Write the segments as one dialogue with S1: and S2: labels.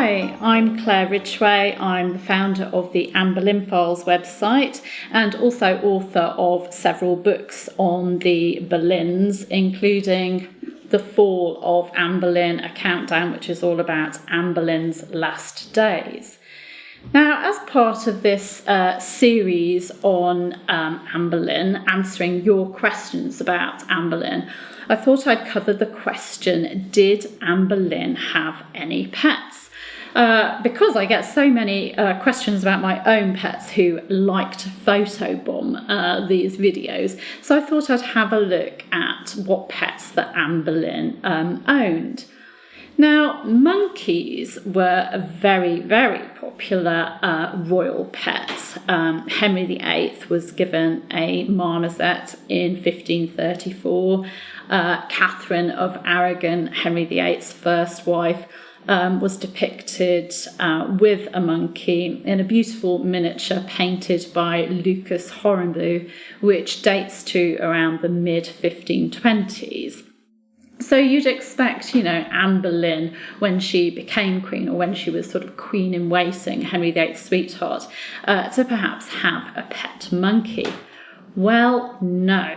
S1: Hi, I'm Claire Ridgway. I'm the founder of the Anne Boleyn Files website and also author of several books on the Boleyns, including The Fall of Anne Boleyn, a countdown which is all about Anne Boleyn's last days. Now, as part of this series on Anne Boleyn, answering your questions about Anne Boleyn, I thought I'd cover the question, did Anne Boleyn have any pets? Because I get so many questions about my own pets who like to photobomb these videos, so I thought I'd have a look at what pets that Anne Boleyn owned. Now, monkeys were a very, very popular royal pet. Henry VIII was given a marmoset in 1534. Catherine of Aragon, Henry VIII's first wife, was depicted with a monkey in a beautiful miniature painted by Lucas Hornbu, which dates to around the mid-1520s. So you'd expect, Anne Boleyn, when she became queen or when she was sort of queen in waiting, Henry VIII's sweetheart, to perhaps have a pet monkey. Well, no,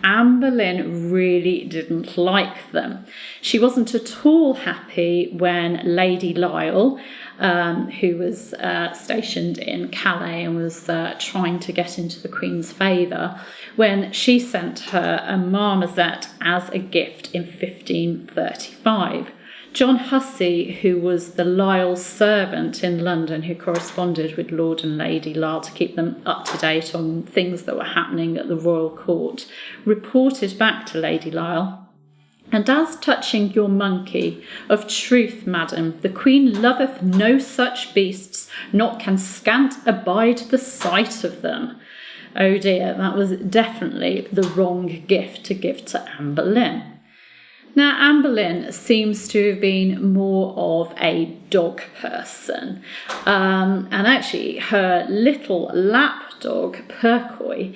S1: Anne Boleyn really didn't like them. She wasn't at all happy when Lady Lisle, who was stationed in Calais and was trying to get into the Queen's favour, when she sent her a marmoset as a gift in 1535. John Hussey, who was the Lisle's servant in London, who corresponded with Lord and Lady Lisle to keep them up to date on things that were happening at the royal court, reported back to Lady Lisle, "And as touching your monkey, of truth, madam, the Queen loveth no such beasts, not can scant abide the sight of them." Oh dear, that was definitely the wrong gift to give to Anne Boleyn. Now, Anne Boleyn seems to have been more of a dog person. And actually, her little lapdog, Percoy,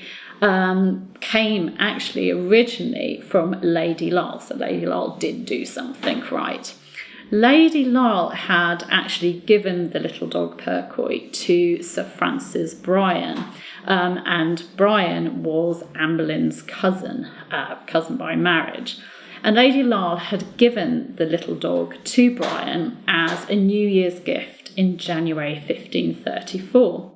S1: came actually originally from Lady Lisle. So Lady Lisle did do something right. Lady Lisle had actually given the little dog Percoy to Sir Francis Bryan. And Bryan was Anne Boleyn's cousin by marriage. And Lady Lisle had given the little dog to Bryan as a New Year's gift in January 1534.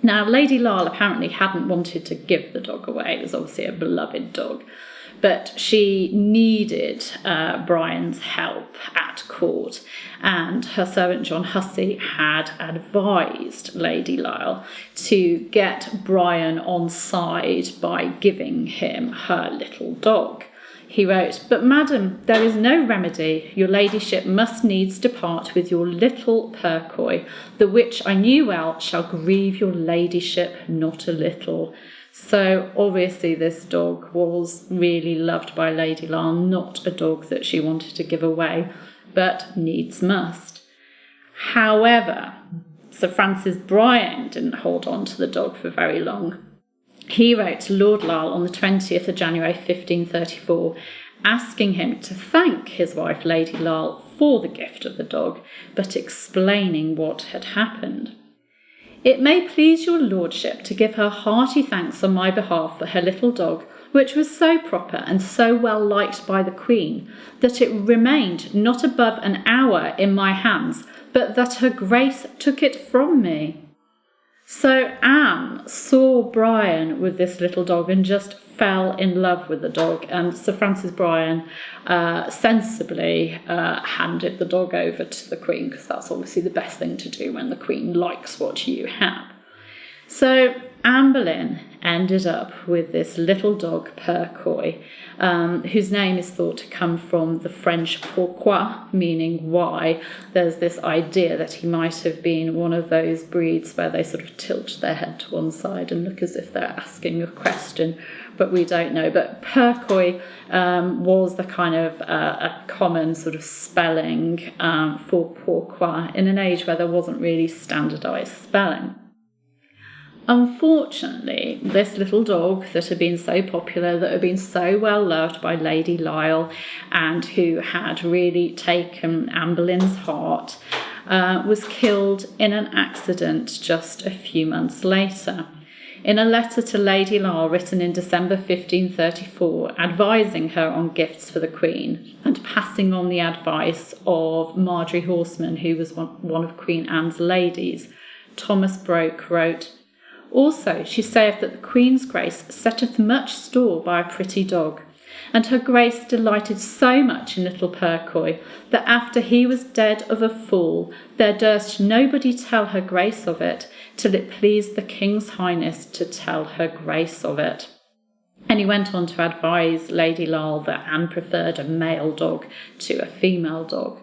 S1: Now, Lady Lisle apparently hadn't wanted to give the dog away. It was obviously a beloved dog. But she needed Bryan's help at court, and her servant John Hussey had advised Lady Lisle to get Bryan on side by giving him her little dog. He wrote, "But madam, there is no remedy. Your ladyship must needs depart with your little Percoy, the which I knew well shall grieve your ladyship not a little." So obviously this dog was really loved by Lady Lisle, not a dog that she wanted to give away, but needs must. However, Sir Francis Bryan didn't hold on to the dog for very long. He wrote to Lord Lisle on the 20th of January 1534, asking him to thank his wife Lady Lisle for the gift of the dog, but explaining what had happened. "It may please your lordship to give her hearty thanks on my behalf for her little dog, which was so proper and so well liked by the Queen, that it remained not above an hour in my hands, but that her grace took it from me." So Anne saw Bryan with this little dog and just fell in love with the dog, and Sir Francis Bryan sensibly handed the dog over to the Queen, because that's obviously the best thing to do when the Queen likes what you have. So Anne Boleyn ended up with this little dog Percoy, whose name is thought to come from the French pourquoi, meaning why. There's this idea that he might have been one of those breeds where they sort of tilt their head to one side and look as if they're asking a question, but we don't know. But Percoy was the kind of a common sort of spelling for pourquoi in an age where there wasn't really standardised spelling. Unfortunately, this little dog that had been so popular, that had been so well loved by Lady Lisle, and who had really taken Anne Boleyn's heart, was killed in an accident just a few months later. In a letter to Lady Lisle written in December 1534, advising her on gifts for the Queen and passing on the advice of Marjorie Horseman, who was one of Queen Anne's ladies, Thomas Broke wrote, "Also she saith that the Queen's Grace setteth much store by a pretty dog, and her Grace delighted so much in little Percoy that after he was dead of a fall, there durst nobody tell her Grace of it, till it pleased the King's Highness to tell her Grace of it." And he went on to advise Lady Lisle that Anne preferred a male dog to a female dog.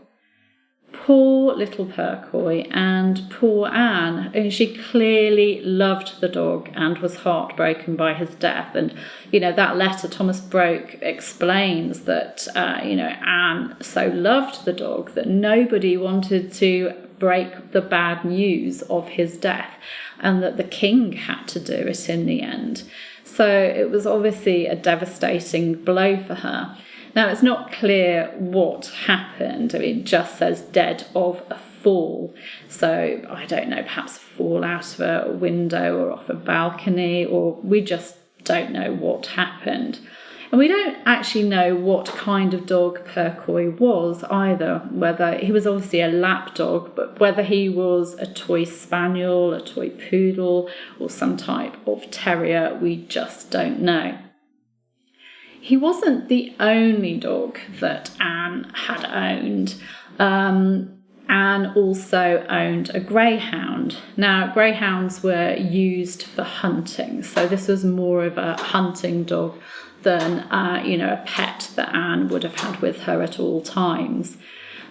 S1: Poor little Percoy and poor Anne. And she clearly loved the dog and was heartbroken by his death. And, that letter, Thomas Broke explains that, Anne so loved the dog that nobody wanted to break the bad news of his death, and that the king had to do it in the end. So it was obviously a devastating blow for her. Now, it's not clear what happened. It just says dead of a fall. So, I don't know, perhaps fall out of a window or off a balcony, or we just don't know what happened. And we don't actually know what kind of dog Percoy was either, whether he was obviously a lap dog, but whether he was a toy spaniel, a toy poodle, or some type of terrier, we just don't know. He wasn't the only dog that Anne had owned. Anne also owned a greyhound. Now, greyhounds were used for hunting, so this was more of a hunting dog than, a pet that Anne would have had with her at all times.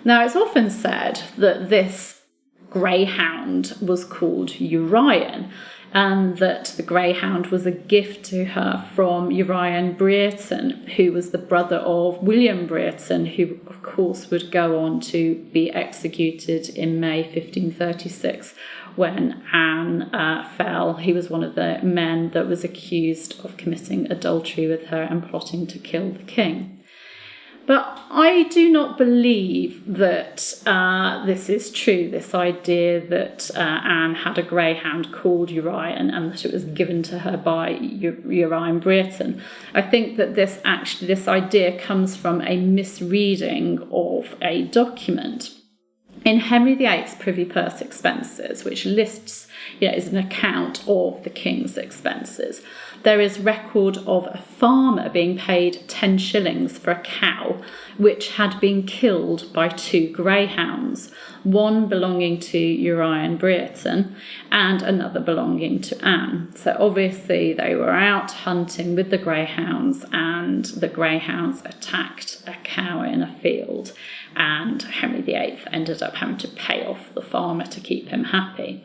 S1: Now, it's often said that this greyhound was called Urian, and that the greyhound was a gift to her from Urian Brereton, who was the brother of William Brereton, who, of course, would go on to be executed in May 1536 when Anne fell. He was one of the men that was accused of committing adultery with her and plotting to kill the king. But I do not believe that this is true, this idea that Anne had a greyhound called Urian and that it was given to her by Urian Brereton. I think that this idea comes from a misreading of a document. In Henry VIII's Privy Purse expenses, which lists, is an account of the king's expenses, there is record of a farmer being paid 10 shillings for a cow which had been killed by 2 greyhounds, one belonging to Urian Brereton and another belonging to Anne. So obviously they were out hunting with the greyhounds, and the greyhounds attacked a cow in a field, and Henry VIII ended up having to pay off the farmer to keep him happy.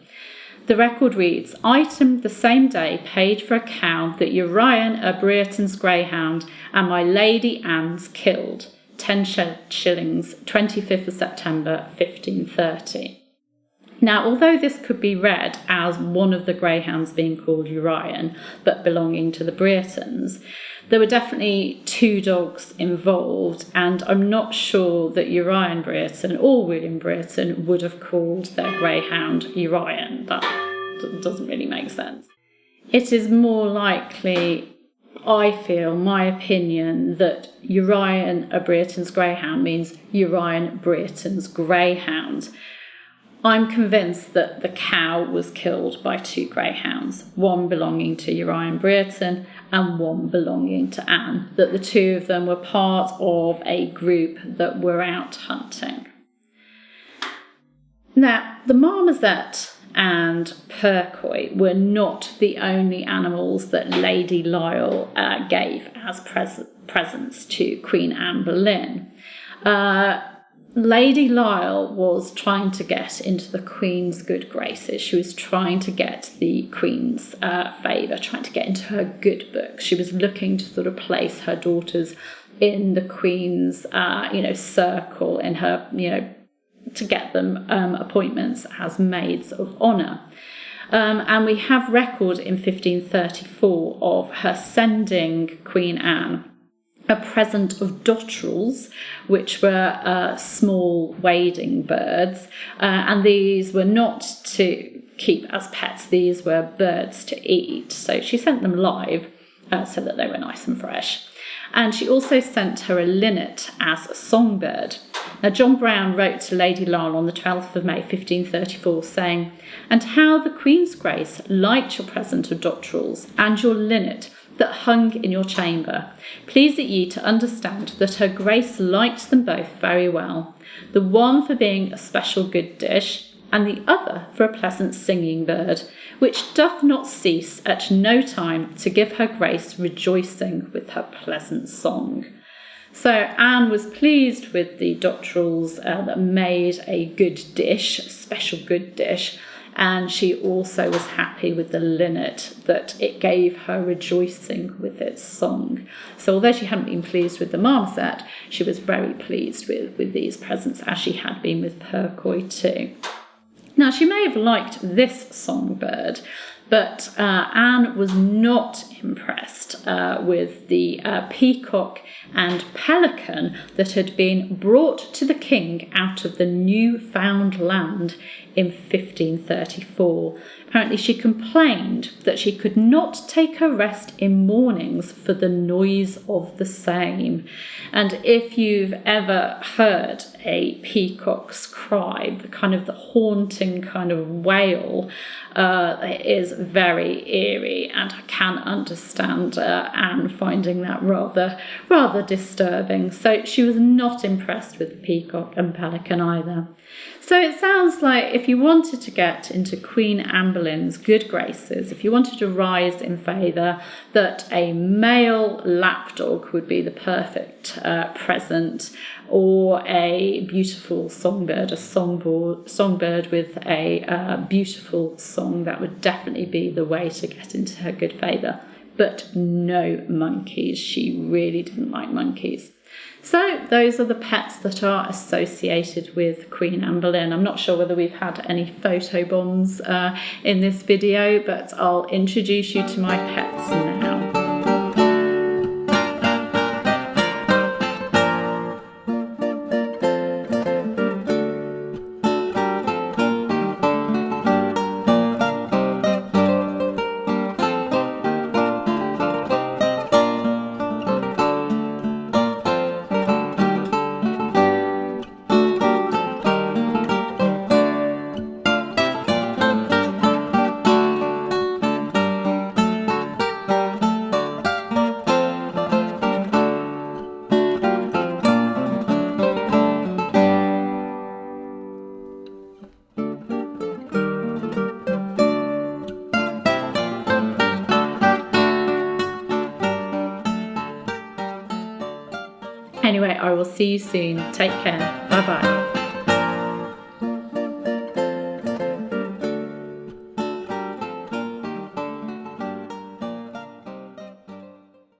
S1: The record reads, "Item the same day paid for a cow that Urian a Brereton's greyhound and my Lady Anne's killed, 10 shillings, 25th of September 1530. Now, although this could be read as one of the greyhounds being called Urian, but belonging to the Breretons, there were definitely 2 dogs involved, and I'm not sure that Urian Brereton or William Brereton would have called their greyhound Urian. That doesn't really make sense. It is more likely, I feel, my opinion, that Urian a Brereton's greyhound means Urian Brereton's greyhound. I'm convinced that the cow was killed by 2 greyhounds, one belonging to Urian Brereton and one belonging to Anne, that the 2 of them were part of a group that were out hunting. Now, the marmoset and Percoy were not the only animals that Lady Lisle gave as presents to Queen Anne Boleyn. Lady Lisle was trying to get into the Queen's good graces. She was trying to get the Queen's favour, trying to get into her good books. She was looking to sort of place her daughters in the Queen's, circle, in her, to get them appointments as maids of honour. And we have record in 1534 of her sending Queen Anne a present of dotterels, which were small wading birds, and these were not to keep as pets, these were birds to eat. So she sent them live so that they were nice and fresh. And she also sent her a linnet as a songbird. Now, John Brown wrote to Lady Lisle on the 12th of May 1534 saying, "And how the Queen's Grace liked your present of dotterels and your linnet that hung in your chamber. Please it ye to understand that her Grace liked them both very well, the one for being a special good dish, and the other for a pleasant singing bird, which doth not cease at no time to give her Grace rejoicing with her pleasant song." So Anne was pleased with the dotterels that made a good dish, a special good dish, and she also was happy with the linnet that it gave her rejoicing with its song. So although she hadn't been pleased with the marmoset, she was very pleased with these presents, as she had been with Turquoise too. Now, she may have liked this songbird, but Anne was not impressed with the peacock and pelican that had been brought to the king out of the Newfound Land in 1534. Apparently she complained that she could not take her rest in mornings for the noise of the same. And if you've ever heard a peacock's cry, the kind of the haunting kind of wail, it is very eerie, and I can understand Anne finding that rather disturbing. So she was not impressed with the peacock and pelican either. So it sounds like if you wanted to get into Queen Anne Boleyn's good graces, if you wanted to rise in favour, that a male lapdog would be the perfect present, or a beautiful songbird, a songbird with a beautiful song, that would definitely be the way to get into her good favour. But no monkeys. She really didn't like monkeys. So those are the pets that are associated with Queen Anne Boleyn. I'm not sure whether we've had any photo bombs in this video, but I'll introduce you to my pets now. Anyway, I will see you soon. Take care. Bye-bye.